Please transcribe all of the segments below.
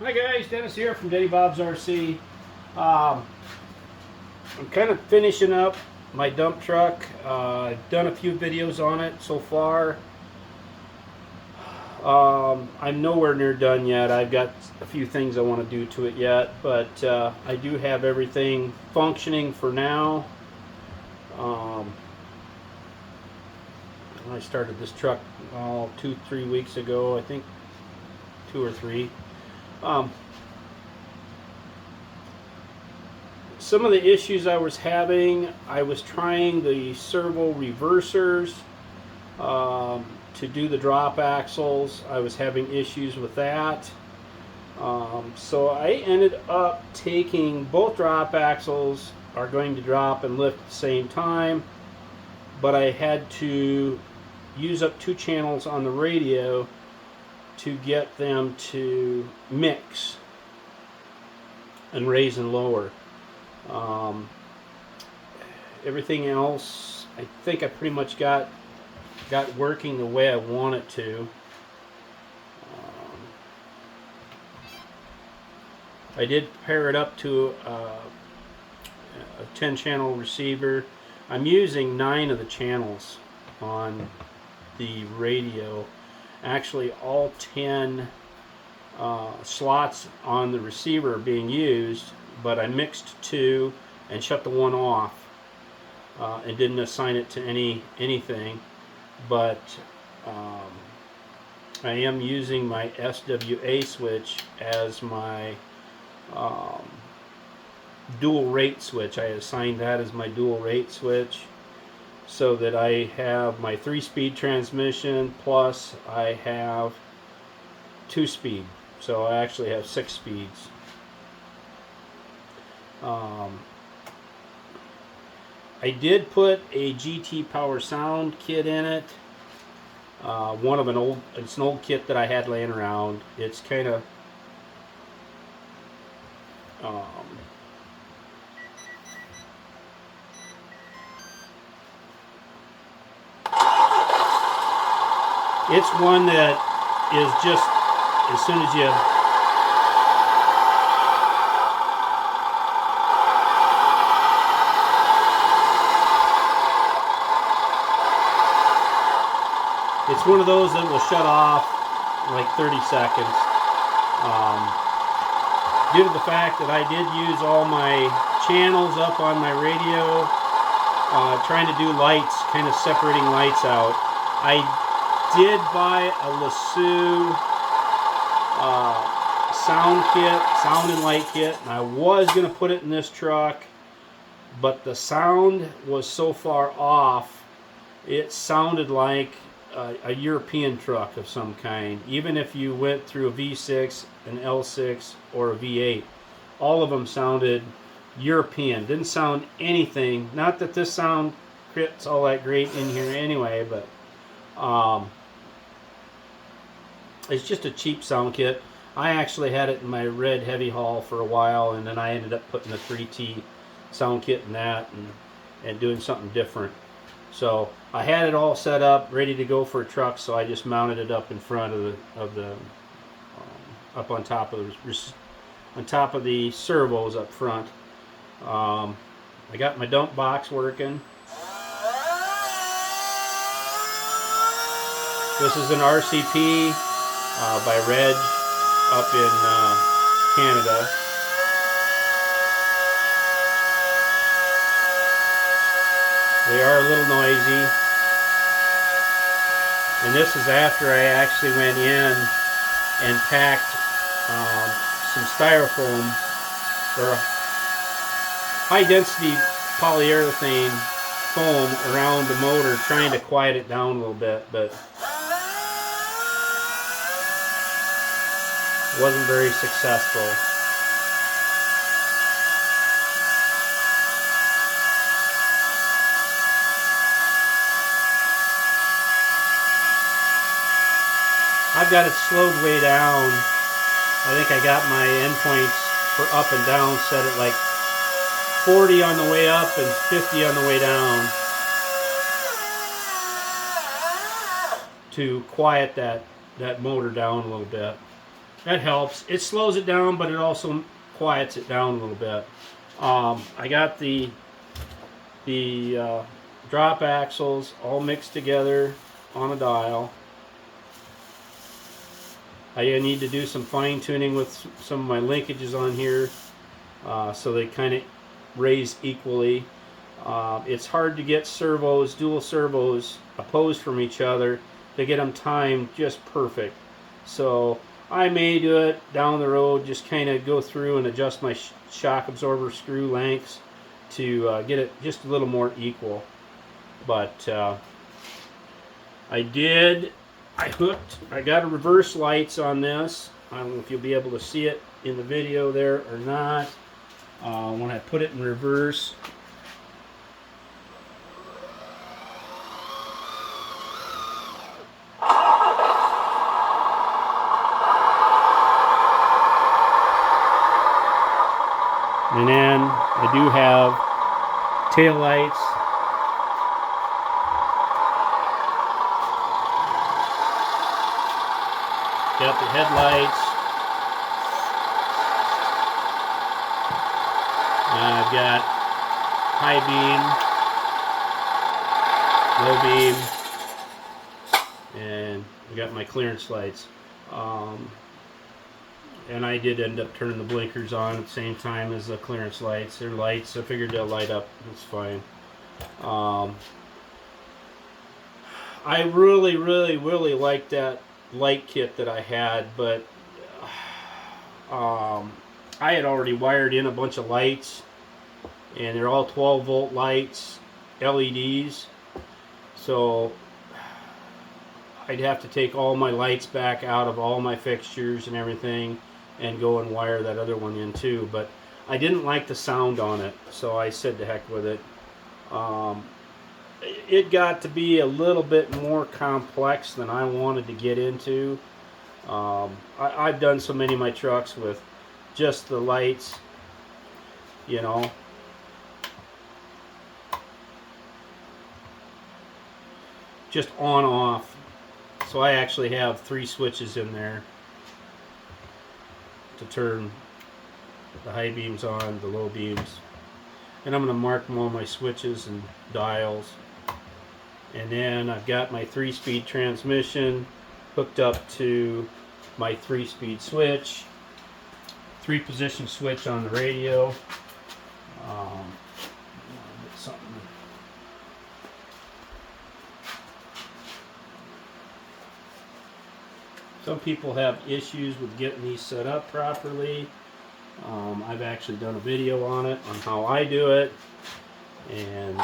Hi guys, Dennis here from Daddy Bob's RC. I'm kind of finishing up my dump truck. I've done a few videos on it so far. I'm nowhere near done yet. I've got a few things I want to do to it yet, but I do have everything functioning for now. I started this truck 2-3 weeks ago, I think 2 or 3. Some of the issues I was having, I was trying the servo reversers to do the drop axles. I was having issues with that. So I ended up taking both drop axles are going to drop and lift at the same time, but I had to use up 2 channels on the radio to get them to mix and raise and lower. Everything else, I think I pretty much got working the way I want it to. I did pair it up to a 10-channel receiver. I'm using 9 of the channels on the radio. Actually, all 10 slots on the receiver are being used, but I mixed 2 and shut the 1 off and didn't assign it to anything. But I am using my SWA switch as my dual rate switch. I assigned that as my dual rate switch so that I have my 3-speed transmission plus I have 2-speed. So I actually have 6 speeds. I did put a GT Power Sound kit in it. It's an old kit that I had laying around. It's kind of it's one that is just as soon as you it's one of those that will shut off like 30 seconds. Due to the fact that I did use all my channels up on my radio, trying to do lights, kind of separating lights out. I did buy a Lasso sound kit, sound and light kit, and I was going to put it in this truck, but the sound was so far off, it sounded like a European truck of some kind. Even if you went through a V6, an L6, or a V8, all of them sounded European. Didn't sound anything. Not that this sound fits all that great in here anyway, but it's just a cheap sound kit. I actually had it in my red heavy haul for a while, and then I ended up putting a 3T sound kit in that and doing something different. So I had it all set up, ready to go for a truck. So I just mounted it up in front of the up on top of the servos up front. I got my dump box working. This is an RCP by Reg up in Canada. They are a little noisy. And this is after I actually went in and packed some styrofoam or high density polyurethane foam around the motor, trying to quiet it down a little bit, but wasn't very successful. I've got it slowed way down. I think I got my endpoints for up and down set at like 40 on the way up and 50 on the way down to quiet that motor down a little bit. That helps. It slows it down, but it also quiets it down a little bit. I got the drop axles all mixed together on a dial. I need to do some fine tuning with some of my linkages on here so they kind of raise equally. It's hard to get servos, dual servos, opposed from each other to get them timed just perfect. So I may do it down the road, just kind of go through and adjust my shock absorber screw lengths to get it just a little more equal. But I got a reverse lights on this. I don't know if you'll be able to see it in the video there or not. When I put it in reverse, and then I do have tail lights. Got the headlights. I've got high beam, low beam, and I got my clearance lights. And I did end up turning the blinkers on at the same time as the clearance lights. They're lights. I figured they'll light up. It's fine. I really like that light kit that I had, but I had already wired in a bunch of lights, and they're all 12-volt lights, LEDs. So I'd have to take all my lights back out of all my fixtures and everything and go and wire that other one in too. But I didn't like the sound on it, so I said to heck with it. It got to be a little bit more complex than I wanted to get into. I've done so many of my trucks with just the lights, you know. Just on off. So I actually have 3 switches in there to turn the high beams on, the low beams. And I'm going to mark them on my switches and dials. And then I've got my 3-speed transmission hooked up to my 3-speed switch, 3-position switch on the radio. Some people have issues with getting these set up properly. I've actually done a video on it, on how I do it. And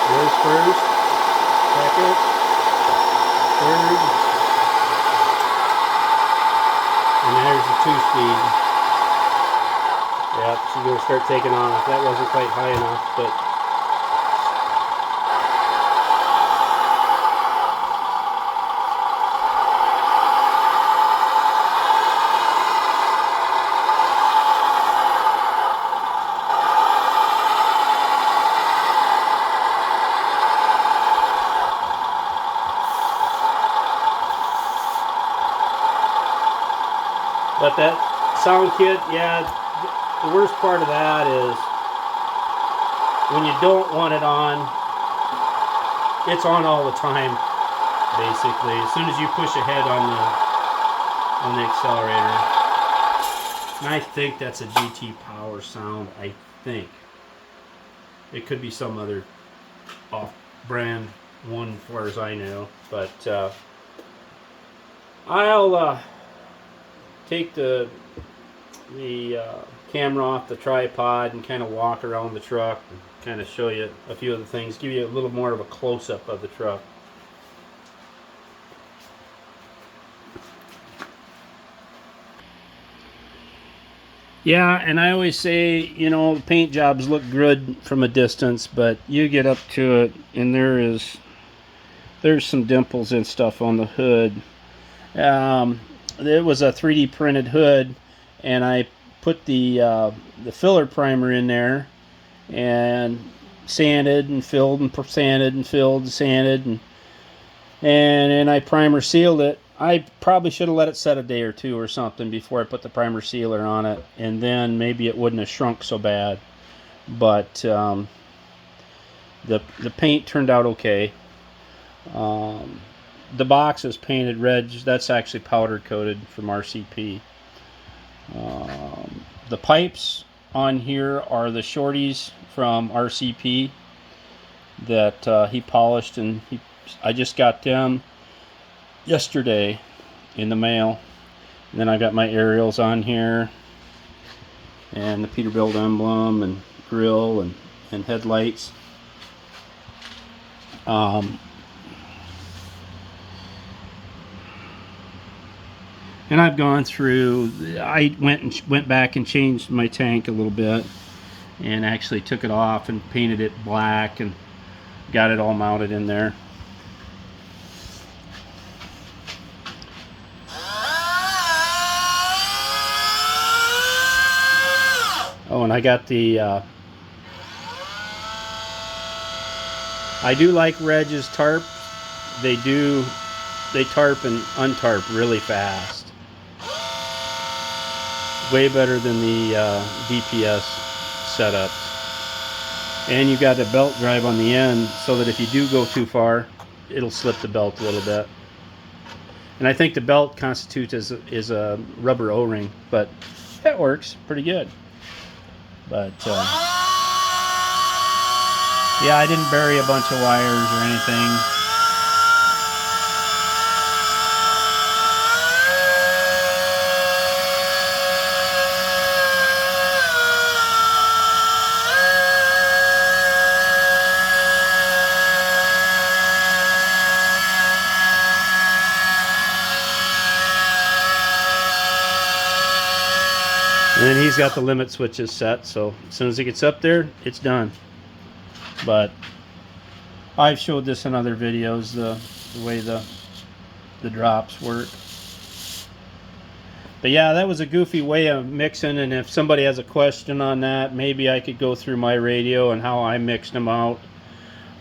there's first, second, third, and there's the 2-speed. Yep, she's going to start taking off. That wasn't quite high enough, but that sound kit, yeah, the worst part of that is when you don't want it on, it's on all the time, basically. As soon as you push ahead on the accelerator. And I think that's a GT Power sound, I think. It could be some other off-brand one as far as I know, but I'll take the camera off the tripod and kind of walk around the truck and kind of show you a few of the things, give you a little more of a close-up of the truck. Yeah, and I always say, you know, the paint jobs look good from a distance, but you get up to it and there's some dimples and stuff on the hood. It was a 3D printed hood, and I put the filler primer in there and sanded and filled and sanded and filled and sanded, and and then I primer sealed it. I probably should have let it set a day or two or something before I put the primer sealer on it, and then maybe it wouldn't have shrunk so bad. But the paint turned out okay. The box is painted red. That's actually powder coated from RCP. The pipes on here are the shorties from RCP that he polished, and I just got them yesterday in the mail. And then I got my aerials on here, and the Peterbilt emblem and grill and headlights. And I've gone through, I went back and changed my tank a little bit, and actually took it off and painted it black and got it all mounted in there. Oh, and I got the I do like Reg's tarp. They tarp and untarp really fast. Way better than the DPS setups. And you got a belt drive on the end, so that if you do go too far, it'll slip the belt a little bit. And I think the belt constitutes is a rubber O-ring, but that works pretty good. But yeah, I didn't bury a bunch of wires or anything. And then he's got the limit switches set, so as soon as it gets up there, it's done. But I've showed this in other videos, the way the drops work. But yeah, that was a goofy way of mixing, and if somebody has a question on that, maybe I could go through my radio and how I mixed them out,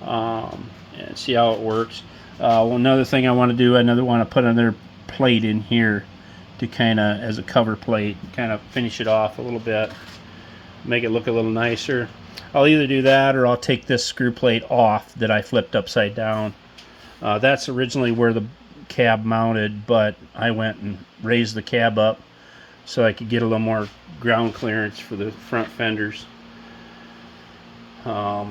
and see how it works. Well, another thing I want to do, I want to put another plate in here to kind of, as a cover plate, kind of finish it off a little bit, make it look a little nicer. I'll either do that, or I'll take this screw plate off that I flipped upside down. That's originally where the cab mounted, but I went and raised the cab up so I could get a little more ground clearance for the front fenders. But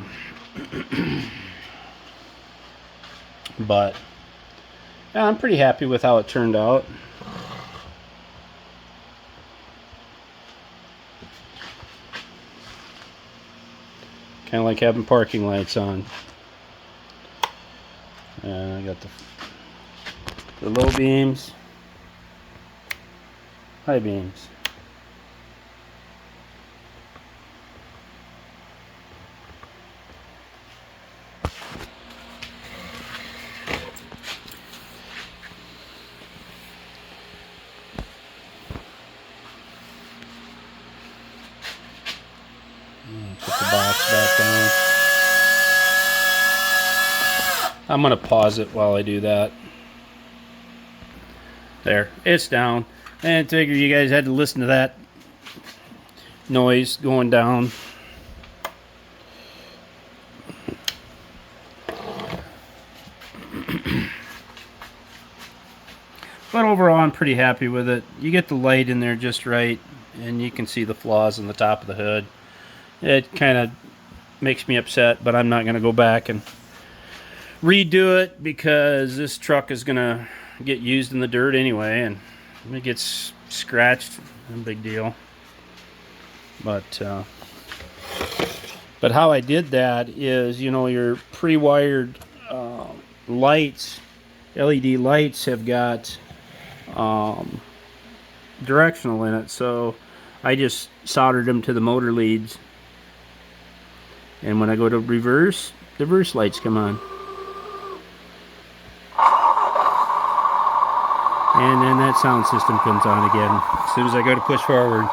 yeah, I'm pretty happy with how it turned out. Kind of like having parking lights on. I got the low beams, high beams. Put the box back down. I'm going to pause it while I do that. There, it's down. And I figured you guys had to listen to that noise going down. But overall, I'm pretty happy with it. You get the light in there just right, and you can see the flaws in the top of the hood. It kind of makes me upset, but I'm not going to go back and redo it, because this truck is going to get used in the dirt anyway, and it gets scratched, no big deal. But how I did that is, you know, your pre-wired lights, LED lights, have got directional in it, so I just soldered them to the motor leads, and when I go to reverse, the reverse lights come on. And then that sound system comes on again as soon as I go to push forward.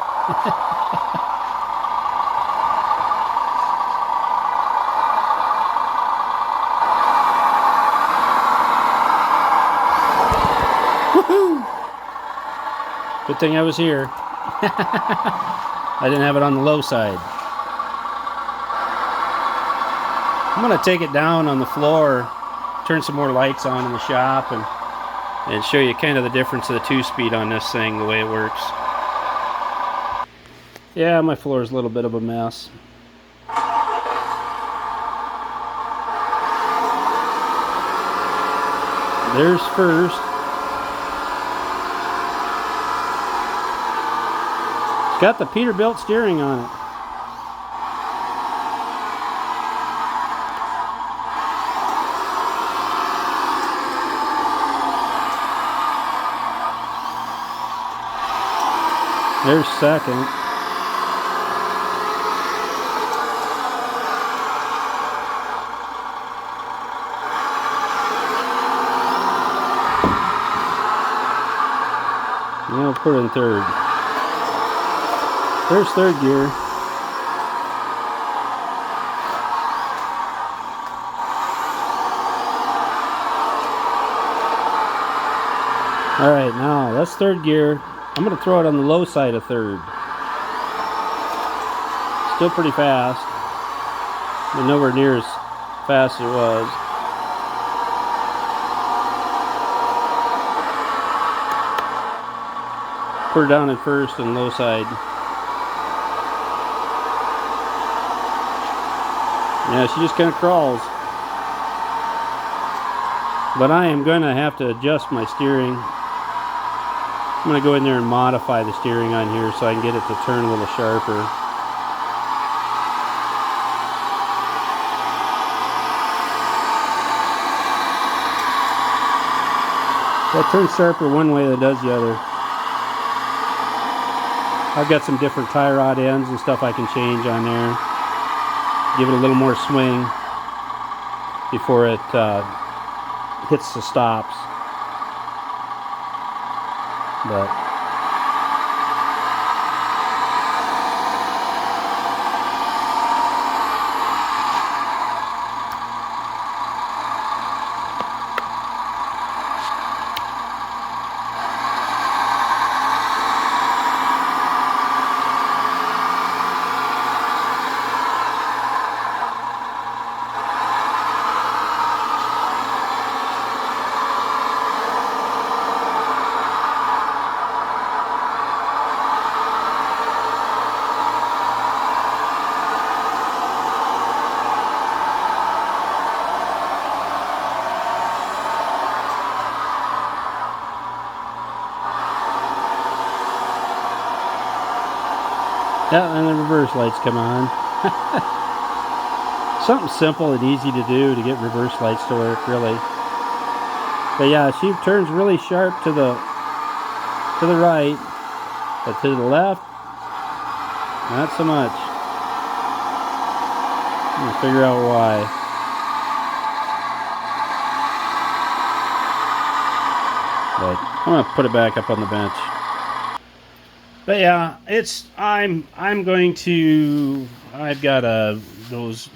Good thing I was here. I didn't have it on the low side. I'm going to take it down on the floor, turn some more lights on in the shop, and show you kind of the difference of the 2-speed on this thing, the way it works. Yeah, my floor is a little bit of a mess. There's first. It's got the Peterbilt steering on it. There's second. Now we'll put it in third. There's third gear. Alright, now that's third gear. I'm going to throw it on the low side of third. Still pretty fast, but nowhere near as fast as it was. Put her down in first and low side. Yeah, she just kind of crawls. But I am going to have to adjust my steering. I'm going to go in there and modify the steering on here so I can get it to turn a little sharper. That turns sharper one way than it does the other. I've got some different tie rod ends and stuff I can change on there. Give it a little more swing before it hits the stops. But yeah, and the reverse lights come on. Something simple and easy to do to get reverse lights to work, really. But yeah, she turns really sharp to the right, but to the left, not so much. I'm gonna figure out why. But I'm gonna put it back up on the bench. But yeah, I'm going to, I've got those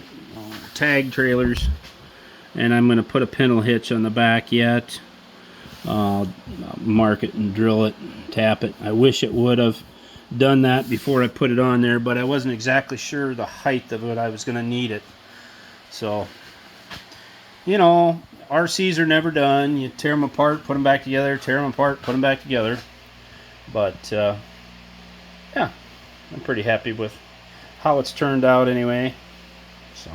tag trailers, and I'm going to put a pintle hitch on the back yet. Mark it and drill it, tap it. I wish it would have done that before I put it on there, but I wasn't exactly sure the height of it I was going to need it. So, you know, RCs are never done. You tear them apart, put them back together, tear them apart, put them back together. But yeah, I'm pretty happy with how it's turned out anyway. So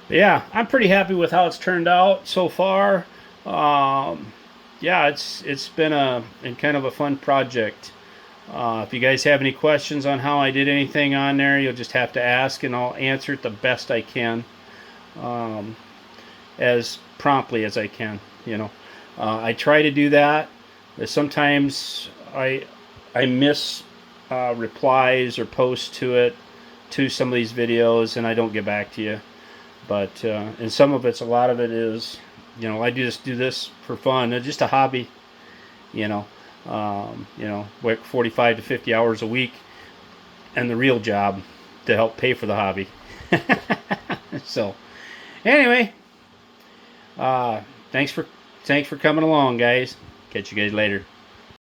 yeah, I'm pretty happy with how it's turned out so far. Yeah, it's been kind of a fun project. If you guys have any questions on how I did anything on there, you'll just have to ask, and I'll answer it the best I can, as promptly as I can. You know, I try to do that. Sometimes I miss replies or posts to some of these videos, and I don't get back to you. But and some of it's, a lot of it is, you know, I just do this for fun. It's just a hobby. You know, work 45 to 50 hours a week, and the real job to help pay for the hobby. So, anyway, thanks for coming along, guys. Catch you guys later.